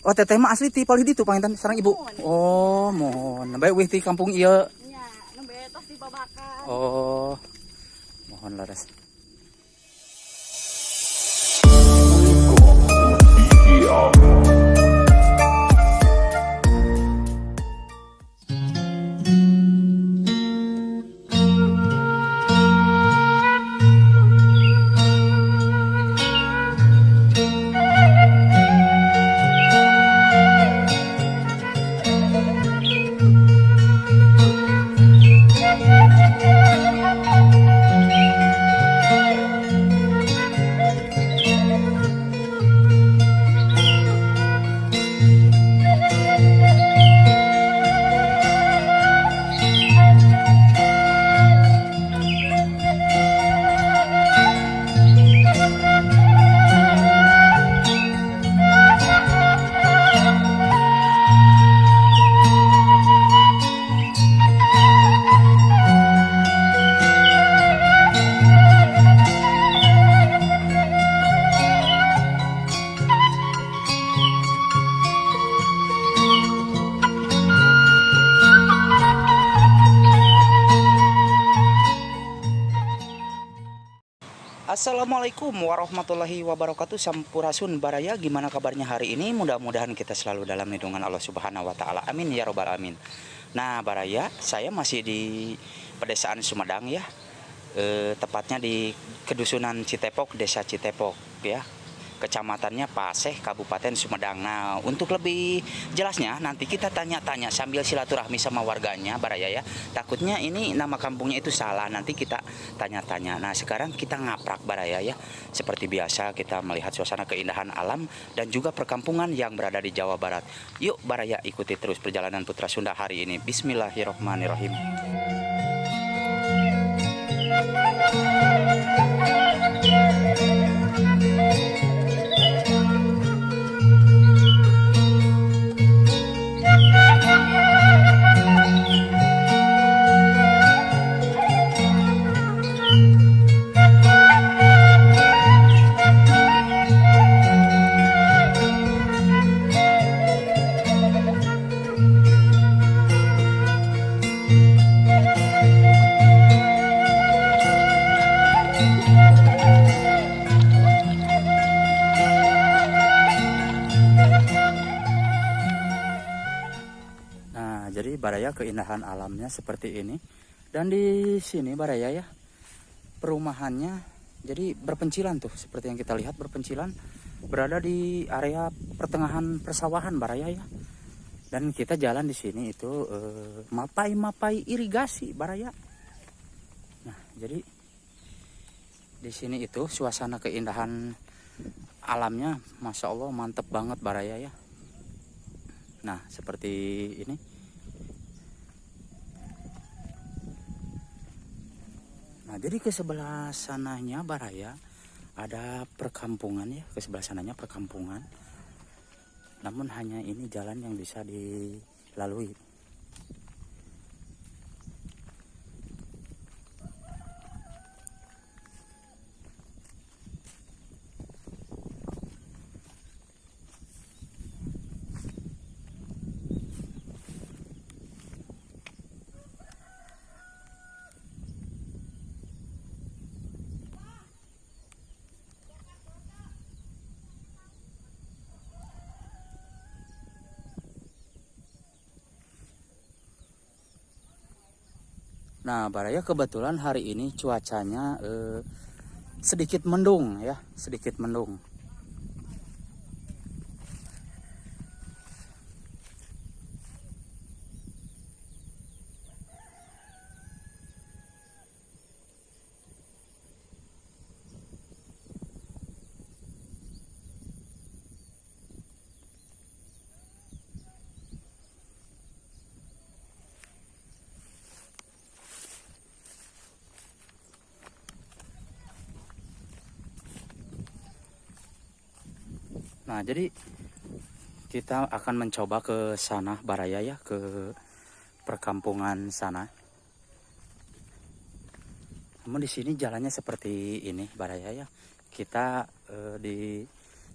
Oh teteh mah asli ti paling ditu panginten sareng ibu. Oh mohon. Bae wih ti kampung ieu. Nya, nembe tos dibabakan. Oh mohon laras. Assalamualaikum warahmatullahi wabarakatuh. Sampurasun baraya, gimana kabarnya hari ini? Mudah-mudahan kita selalu dalam lindungan Allah Subhanahu wa taala. Amin ya robbal alamin. Nah, baraya, saya masih di pedesaan Sumedang ya. Tepatnya di Kedusunan Citepok, Desa Citepok ya. Kecamatannya Paseh, Kabupaten Sumedang. Nah, untuk lebih jelasnya nanti kita tanya-tanya sambil silaturahmi sama warganya, baraya ya. Takutnya ini nama kampungnya itu salah, nanti kita tanya-tanya. Nah, sekarang kita ngaprak baraya ya. Seperti biasa kita melihat suasana keindahan alam dan juga perkampungan yang berada di Jawa Barat. Yuk baraya, ikuti terus perjalanan Putra Sunda hari ini. Bismillahirrahmanirrahim. Jadi baraya keindahan alamnya seperti ini. Dan di sini baraya ya, perumahannya jadi berpencilan tuh, seperti yang kita lihat berpencilan, berada di area pertengahan persawahan baraya ya. Dan kita jalan di sini itu mapai-mapai irigasi baraya. Nah, jadi di sini itu suasana keindahan alamnya Masya Allah mantep banget baraya ya. Nah, seperti ini. Nah, jadi ke sebelah sananya baraya ada perkampungan ya, ke sebelah sananya perkampungan. Namun hanya ini jalan yang bisa dilalui. Nah, baraya kebetulan hari ini cuacanya sedikit mendung ya, sedikit mendung. Nah, jadi kita akan mencoba ke sana baraya ya, ke perkampungan sana. Namun di sini jalannya seperti ini baraya ya. Kita di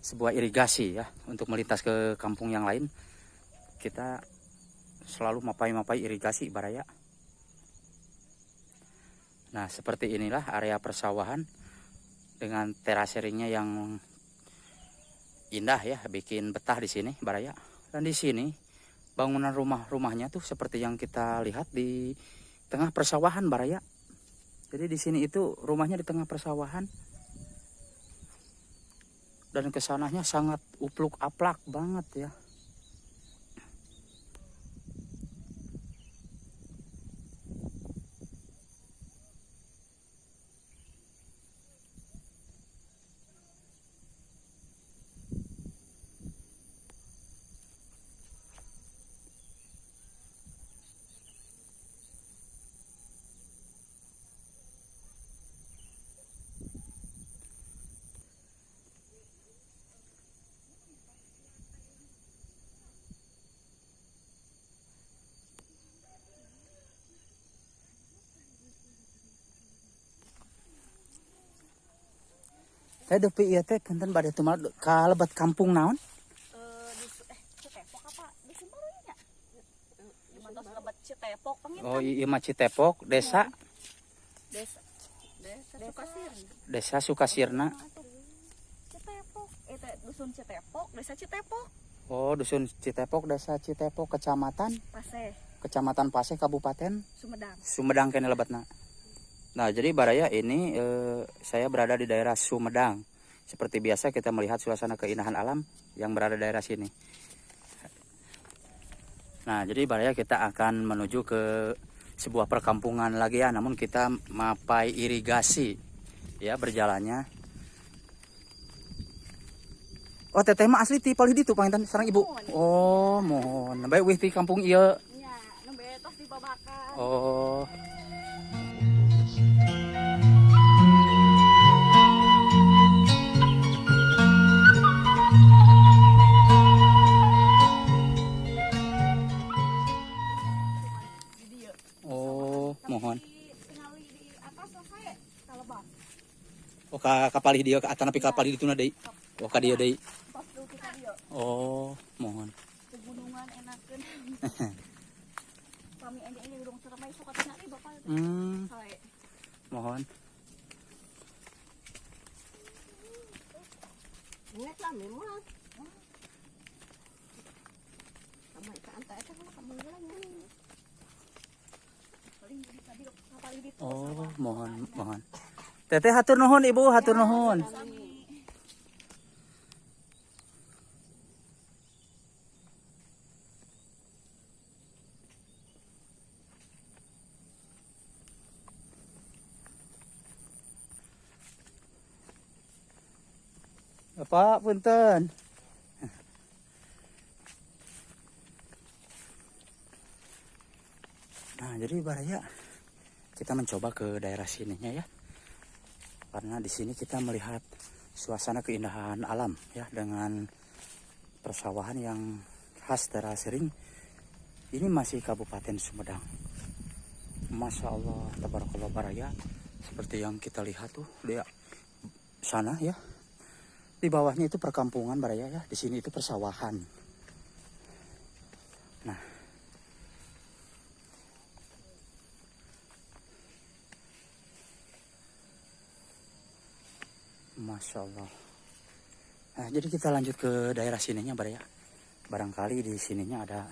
sebuah irigasi ya untuk melintas ke kampung yang lain. Kita selalu mapai-mapai irigasi Baraya. Nah, seperti inilah area persawahan dengan teraseringnya yang indah ya, bikin betah di sini Baraya. Dan di sini bangunan rumah-rumahnya tuh seperti yang kita lihat di tengah persawahan Baraya. Jadi di sini itu rumahnya di tengah persawahan. Dan kesananya sangat upluk aplak banget ya. Teh depi ieu teh punten bade tumal ka lebat kampung naon? Citepok apa? Di Sumbarunya. Di mana lebat Citepok panginten. Oh, ieu mah Citepok, desa Desa Sukasirna. Desa Sukasirna. Citepok. Teh dusun Citepok, desa Citepok. Oh, dusun Citepok, desa Citepok, Kecamatan Paseh, Kabupaten Sumedang kene lebatna. Nah, jadi Baraya ini saya berada di daerah Sumedang. Seperti biasa kita melihat suasana keindahan alam yang berada di daerah sini. Nah, jadi Baraya kita akan menuju ke sebuah perkampungan lagi ya, namun kita mapai irigasi ya berjalannya. Oh, teteh mah asli ti palih ditu panginten sareng ibu. Oh, mohon. Bae wih ti kampung ieu. Nya, nu betos di Babakan. Oh. Oh, mohon. Tingali di atas selesai kalebak. Oh, kapalih dia ke atas tapi kapalih dituna deui. Oh, ka dieu deui. Pas tuh kita dia. Oh, mohon. Pegunungan enakeun. Kami ini urung ceramai suka tingali Bapak. Sae. Mohon. Ingat lah memang. Kamu ikan anta eta kan kamu ngelanya. Paling di tadi paling di. Oh, mohon. Teteh hatur nuhun Ibu, hatur nuhun. Bapak punten. Nah, jadi Baraya kita mencoba ke daerah sininya ya. Karena di sini kita melihat suasana keindahan alam ya dengan persawahan yang khas terasering. Ini masih Kabupaten Sumedang. Masya Allah, tabarakallah Baraya. Seperti yang kita lihat tuh di sana ya. Di bawahnya itu perkampungan Baraya ya. Di sini itu persawahan. Nah, Masya Allah. Nah, jadi kita lanjut ke daerah sininya Baraya. Barangkali di sininya ada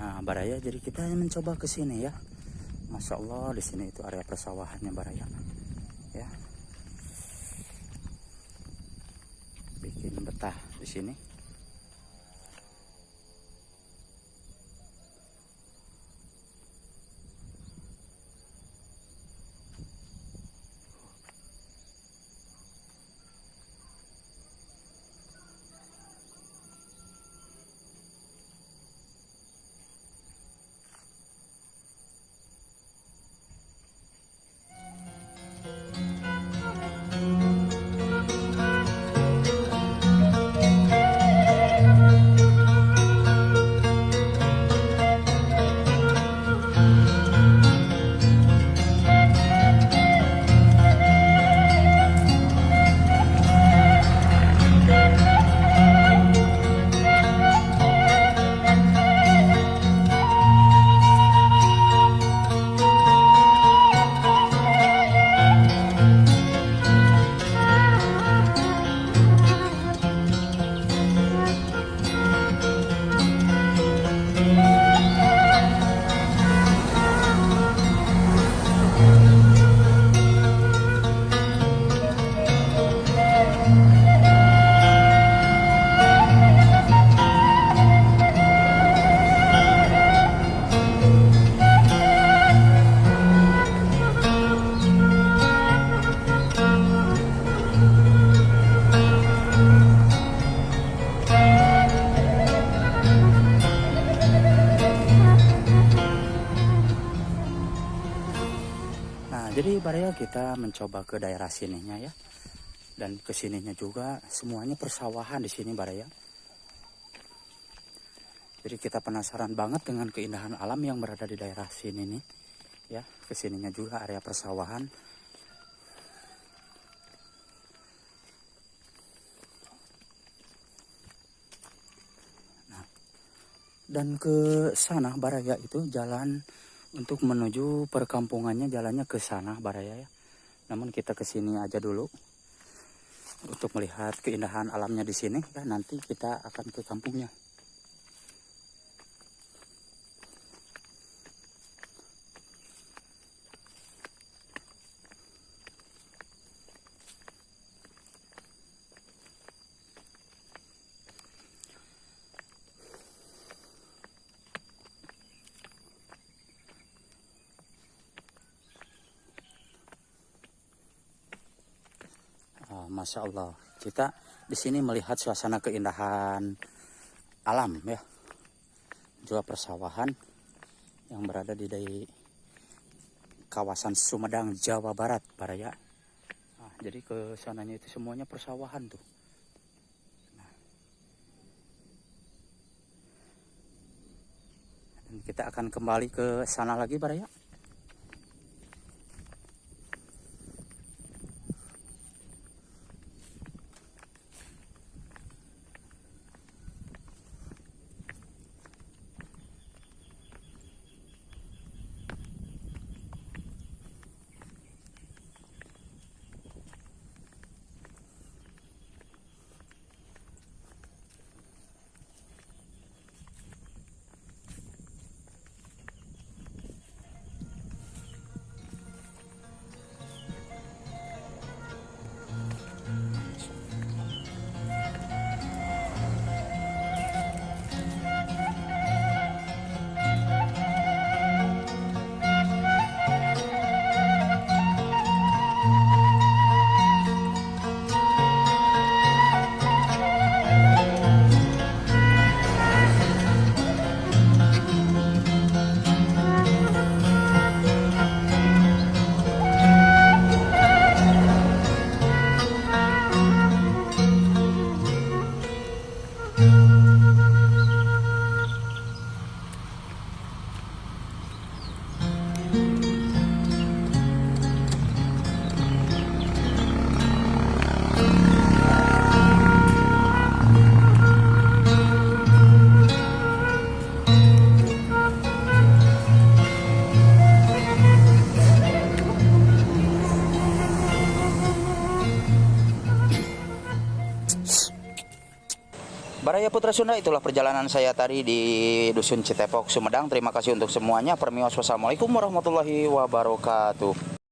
Nah, Baraya, jadi kita mencoba ke sini ya. Masya Allah, di sini itu area persawahannya Baraya. Ya. Bikin betah di sini. Jadi Baraya, kita mencoba ke daerah sininya ya. Dan ke sininya juga semuanya persawahan di sini Baraya. Jadi kita penasaran banget dengan keindahan alam yang berada di daerah sini nih. Ya, ke sininya juga area persawahan. Nah, dan ke sana Baraya itu jalan untuk menuju perkampungannya, jalannya ke sana Baraya ya. Namun kita ke sini aja dulu untuk melihat keindahan alamnya di sini ya. Nanti kita akan ke kampungnya. Masya Allah, kita di sini melihat suasana keindahan alam ya, juga persawahan yang berada di kawasan Sumedang, Jawa Barat, Baraya. Nah, jadi ke sananya itu semuanya persawahan tuh. Nah, dan kita akan kembali ke sana lagi, Baraya. Putra Sunda, itulah perjalanan saya tadi di Dusun Citepok, Sumedang. Terima kasih untuk semuanya. Permios, wassalamualaikum warahmatullahi wabarakatuh.